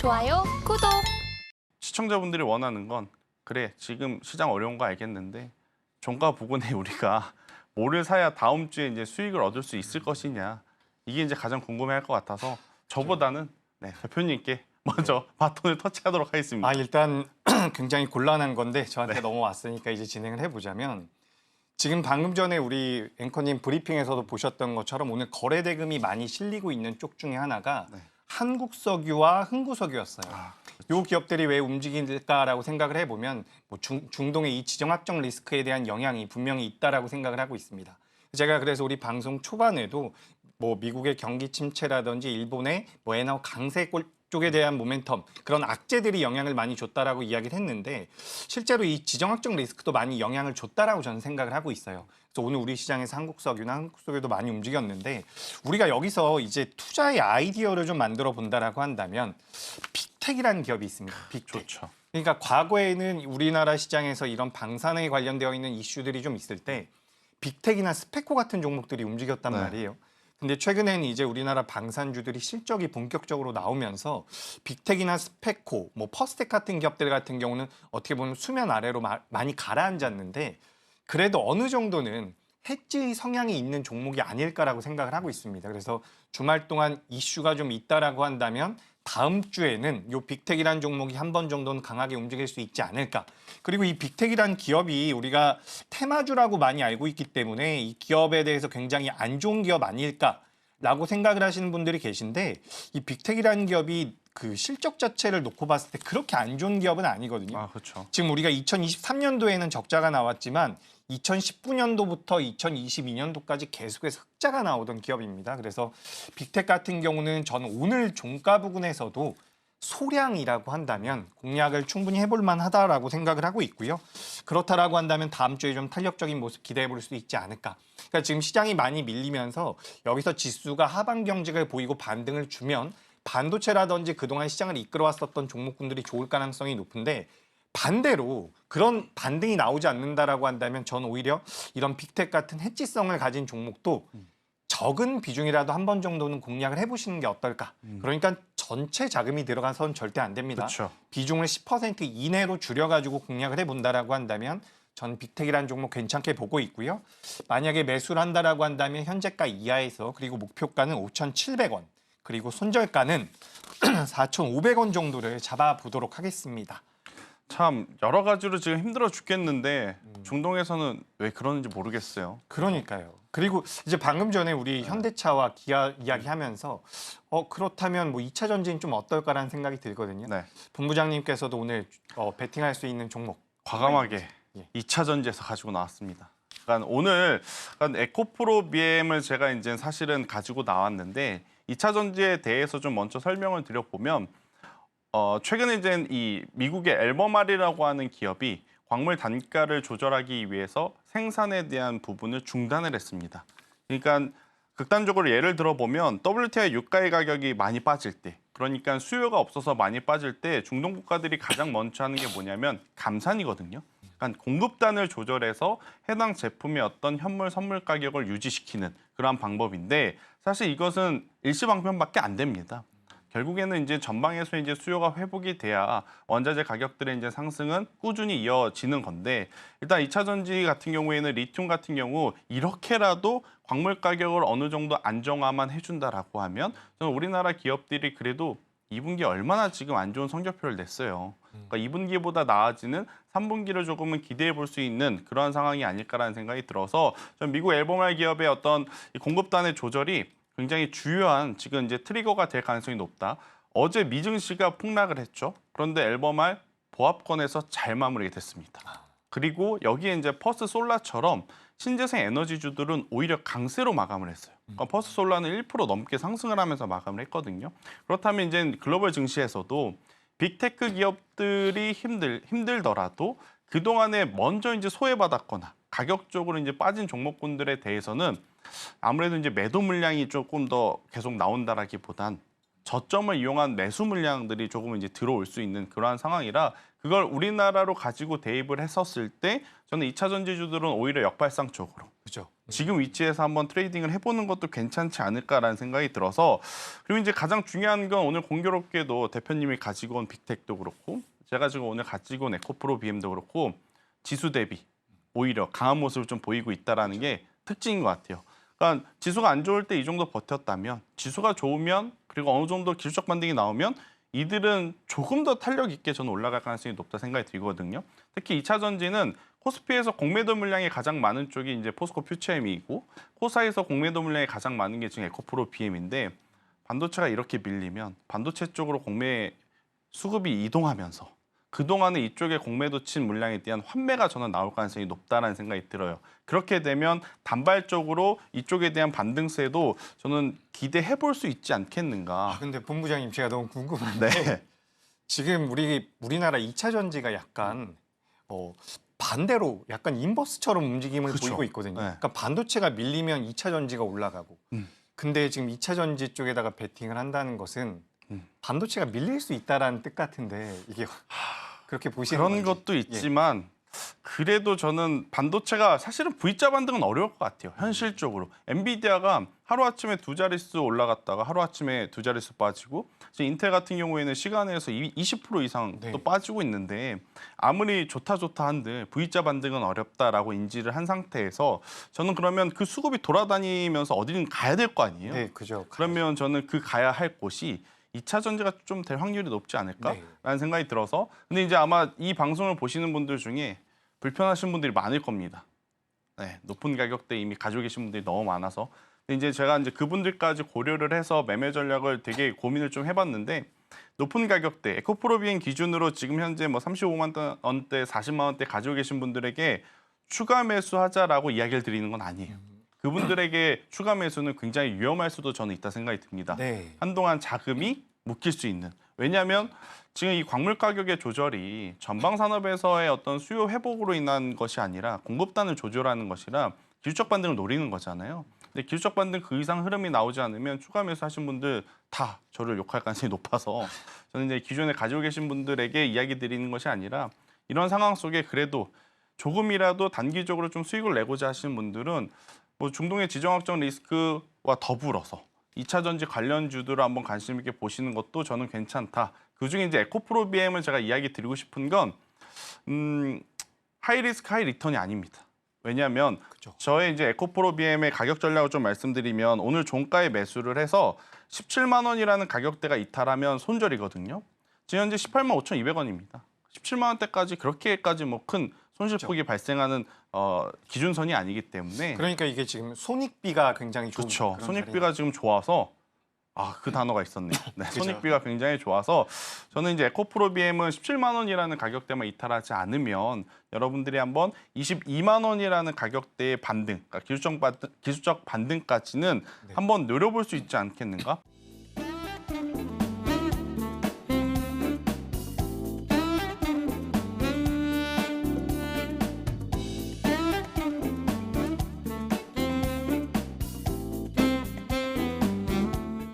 좋아요, 구독. 시청자분들이 원하는 건 그래 지금 시장 어려운 거 알겠는데 종가 부근에 우리가 뭐를 사야 다음 주에 이제 수익을 얻을 수 있을 것이냐 이게 이제 가장 궁금해할 것 같아서 저보다는 대표님께 먼저 바톤을 터치하도록 하겠습니다. 일단 굉장히 곤란한 건데 저한테 네. 넘어왔으니까 이제 진행을 해보자면 지금 방금 전에 우리 앵커님 브리핑에서도 보셨던 것처럼 오늘 거래 대금이 많이 실리고 있는 쪽 중에 하나가 한국석유와 흥구석유였어요. 이 기업들이 왜 움직일까라고 생각을 해보면 뭐 중동의 이 지정 확정 리스크에 대한 영향이 분명히 있다라고 생각을 하고 있습니다. 제가 그래서 우리 방송 초반에도 뭐 미국의 경기 침체라든지 일본의 뭐 엔화 강세 쪽에 대한 모멘텀 그런 악재들이 영향을 많이 줬다라고 이야기를 했는데 실제로 이 지정 확정 리스크도 많이 영향을 줬다라고 저는 생각을 하고 있어요. 그래서 오늘 우리 시장에서 한국석유도 많이 움직였는데 우리가 여기서 이제 투자의 아이디어를 좀 만들어 본다라고 한다면 빅텍이라는 기업이 있습니다. 빅텍. 좋죠. 그러니까 과거에는 우리나라 시장에서 이런 방산에 관련되어 있는 이슈들이 좀 있을 때 빅텍이나 스페코 같은 종목들이 움직였단 말이에요. 근데 최근에는 이제 우리나라 방산주들이 실적이 본격적으로 나오면서 빅텍이나 스페코, 뭐 퍼스텍 같은 기업들 같은 경우는 어떻게 보면 수면 아래로 많이 가라앉았는데 그래도 어느 정도는 해지 성향이 있는 종목이 아닐까라고 생각을 하고 있습니다. 그래서 주말 동안 이슈가 좀 있다라고 한다면 다음 주에는 이 빅텍이라는 종목이 한 번 정도는 강하게 움직일 수 있지 않을까. 그리고 이 빅텍이라는 기업이 우리가 테마주라고 많이 알고 있기 때문에 이 기업에 대해서 굉장히 안 좋은 기업 아닐까라고 생각을 하시는 분들이 계신데 이 빅텍이라는 기업이 그 실적 자체를 놓고 봤을 때 그렇게 안 좋은 기업은 아니거든요. 그렇죠. 지금 우리가 2023년도에는 적자가 나왔지만 2019년도부터 2022년도까지 계속해서 흑자가 나오던 기업입니다. 그래서 빅텍 같은 경우는 저는 오늘 종가 부근에서도 소량이라고 한다면 공략을 충분히 해볼 만하다라고 생각을 하고 있고요. 그렇다라고 한다면 다음 주에 좀 탄력적인 모습 기대해 볼 수 있지 않을까. 그러니까 지금 시장이 많이 밀리면서 여기서 지수가 하방 경직을 보이고 반등을 주면 반도체라든지 그동안 시장을 이끌어왔었던 종목군들이 좋을 가능성이 높은데 반대로 그런 반등이 나오지 않는다라고 한다면 저는 오히려 이런 빅텍 같은 해지성을 가진 종목도 적은 비중이라도 한 번 정도는 공략을 해보시는 게 어떨까. 그러니까 전체 자금이 들어가서는 절대 안 됩니다. 그렇죠. 비중을 10% 이내로 줄여가지고 공략을 해본다라고 한다면 전 빅텍이라는 종목 괜찮게 보고 있고요. 만약에 매수를 한다라고 한다면 현재가 이하에서 그리고 목표가는 5,700원 그리고 손절가는 4,500원 정도를 잡아보도록 하겠습니다. 참 여러 가지로 지금 힘들어 죽겠는데 중동에서는 왜 그러는지 모르겠어요. 그러니까요. 그리고 이제 방금 전에 우리 현대차와 기아 이야기하면서 그렇다면 뭐 2차 전지는 좀 어떨까라는 생각이 들거든요. 네. 본부장님께서도 오늘 베팅할 수 있는 종목 과감하게 예. 2차 전지에서 가지고 나왔습니다. 그러니까 오늘 에코프로 BM을 제가 이제 사실은 가지고 나왔는데 2차 전지에 대해서 좀 먼저 설명을 드려보면 최근에 이제 이 미국의 엘버말이라고 하는 기업이 광물 단가를 조절하기 위해서 생산에 대한 부분을 중단을 했습니다. 그러니까 극단적으로 예를 들어보면 WTI 유가의 가격이 많이 빠질 때, 그러니까 수요가 없어서 많이 빠질 때 중동 국가들이 가장 먼저 하는 게 뭐냐면 감산이거든요. 그러니까 공급단을 조절해서 해당 제품의 어떤 현물 선물 가격을 유지시키는 그러한 방법인데 사실 이것은 일시방편밖에 안 됩니다. 결국에는 이제 전방에서 이제 수요가 회복이 돼야 원자재 가격들의 이제 상승은 꾸준히 이어지는 건데 일단 2차 전지 같은 경우에는 리튬 같은 경우 이렇게라도 광물 가격을 어느 정도 안정화만 해준다라고 하면 저는 우리나라 기업들이 그래도 2분기 얼마나 지금 안 좋은 성적표를 냈어요. 그러니까 2분기보다 나아지는 3분기를 조금은 기대해 볼 수 있는 그러한 상황이 아닐까라는 생각이 들어서 전 미국 엘버말 기업의 어떤 공급단의 조절이 굉장히 주요한 지금 이제 트리거가 될 가능성이 높다. 어제 미증시가 폭락을 했죠. 그런데 엘버말 보합권에서 잘 마무리가 됐습니다. 그리고 여기에 이제 퍼스트 솔라처럼 신재생 에너지주들은 오히려 강세로 마감을 했어요. 그러니까 퍼스트 솔라는 1% 넘게 상승을 하면서 마감을 했거든요. 그렇다면 이제 글로벌 증시에서도 빅테크 기업들이 힘들더라도 그동안에 먼저 이제 소외받았거나 가격적으로 이제 빠진 종목군들에 대해서는 아무래도 이제 매도 물량이 조금 더 계속 나온다라기보단 저점을 이용한 매수 물량들이 조금 이제 들어올 수 있는 그러한 상황이라 그걸 우리나라로 가지고 대입을 했었을 때 저는 2차 전지주들은 오히려 역발상 쪽으로 그죠. 지금 위치에서 한번 트레이딩을 해보는 것도 괜찮지 않을까라는 생각이 들어서 그리고 이제 가장 중요한 건 오늘 공교롭게도 대표님이 가지고 온 빅텍도 그렇고 제가 지금 오늘 가지고 온 에코프로 BM도 그렇고 지수 대비 오히려 강한 모습을 좀 보이고 있다라는 게 특징인 것 같아요. 그러니까 지수가 안 좋을 때 이 정도 버텼다면 지수가 좋으면 그리고 어느 정도 기술적 반등이 나오면 이들은 조금 더 탄력 있게 저는 올라갈 가능성이 높다 생각이 들거든요. 특히 2차 전지는 코스피에서 공매도 물량이 가장 많은 쪽이 이제 포스코 퓨처엠이고 코사에서 공매도 물량이 가장 많은 게 지금 에코프로 BM인데 반도체가 이렇게 밀리면 반도체 쪽으로 공매 수급이 이동하면서 그동안에 이쪽에 공매도 친 물량에 대한 환매가 저는 나올 가능성이 높다는 생각이 들어요. 그렇게 되면 단발적으로 이쪽에 대한 반등세도 저는 기대해 볼 수 있지 않겠는가. 근데 본부장님 제가 너무 궁금한데 네. 지금 우리나라 2차 전지가 약간 반대로 약간 인버스처럼 움직임을 그쵸. 보이고 있거든요. 네. 그러니까 반도체가 밀리면 2차 전지가 올라가고. 근데 지금 2차 전지 쪽에다가 베팅을 한다는 것은 반도체가 밀릴 수 있다라는 뜻 같은데 이게 그렇게 보시는 그런 건지. 것도 있지만 그래도 저는 반도체가 사실은 V자 반등은 어려울 것 같아요. 현실적으로. 엔비디아가 하루아침에 두 자릿수 올라갔다가 하루아침에 두 자릿수 빠지고 지금 인텔 같은 경우에는 시간에서 20% 이상 네. 또 빠지고 있는데 아무리 좋다 한들 V자 반등은 어렵다라고 인지를 한 상태에서 저는 그러면 그 수급이 돌아다니면서 어디든 가야 될 거 아니에요. 네, 그죠. 그러면 저는 그 가야 할 곳이 2차 전지가 좀 될 확률이 높지 않을까라는 네. 생각이 들어서 근데 이제 아마 이 방송을 보시는 분들 중에 불편하신 분들이 많을 겁니다. 네, 높은 가격대 이미 가지고 계신 분들이 너무 많아서 근데 이제 제가 이제 그분들까지 고려를 해서 매매 전략을 되게 고민을 좀 해봤는데 높은 가격대 에코프로 비행 기준으로 지금 현재 뭐 35만 원대, 40만 원대 가지고 계신 분들에게 추가 매수하자라고 이야기를 드리는 건 아니에요. 그분들에게 추가 매수는 굉장히 위험할 수도 저는 있다 생각이 듭니다. 네. 한동안 자금이 묶일 수 있는. 왜냐하면 지금 이 광물 가격의 조절이 전방 산업에서의 어떤 수요 회복으로 인한 것이 아니라 공급단을 조절하는 것이라 기술적 반등을 노리는 거잖아요. 근데 기술적 반등 그 이상 흐름이 나오지 않으면 추가 매수하신 분들 다 저를 욕할 가능성이 높아서 저는 이제 기존에 가지고 계신 분들에게 이야기 드리는 것이 아니라 이런 상황 속에 그래도 조금이라도 단기적으로 좀 수익을 내고자 하시는 분들은 뭐 중동의 지정 확정 리스크와 더불어서 2차 전지 관련주들을 한번 관심 있게 보시는 것도 저는 괜찮다. 그중에 이제 에코프로 BM을 제가 이야기 드리고 싶은 건 하이 리스크 하이 리턴이 아닙니다. 왜냐하면 그죠. 저의 이제 에코프로 BM의 가격 전략을 좀 말씀드리면 오늘 종가에 매수를 해서 17만 원이라는 가격대가 이탈하면 손절이거든요. 지금 현재 18만 5,200원입니다. 17만 원대까지 그렇게까지 뭐 큰 손실폭이 발생하는 기준선이 아니기 때문에 그러니까 이게 지금 손익비가 굉장히 좋은 그렇죠. 그런 손익비가 지금 좋아서 그 단어가 있었네요. 네, 그죠. 손익비가 굉장히 좋아서 저는 이제 에코프로 BM은 17만 원이라는 가격대만 이탈하지 않으면 여러분들이 한번 22만 원이라는 가격대의 반등, 그러니까 기술적 반등까지는 네. 한번 노려볼 수 있지 않겠는가?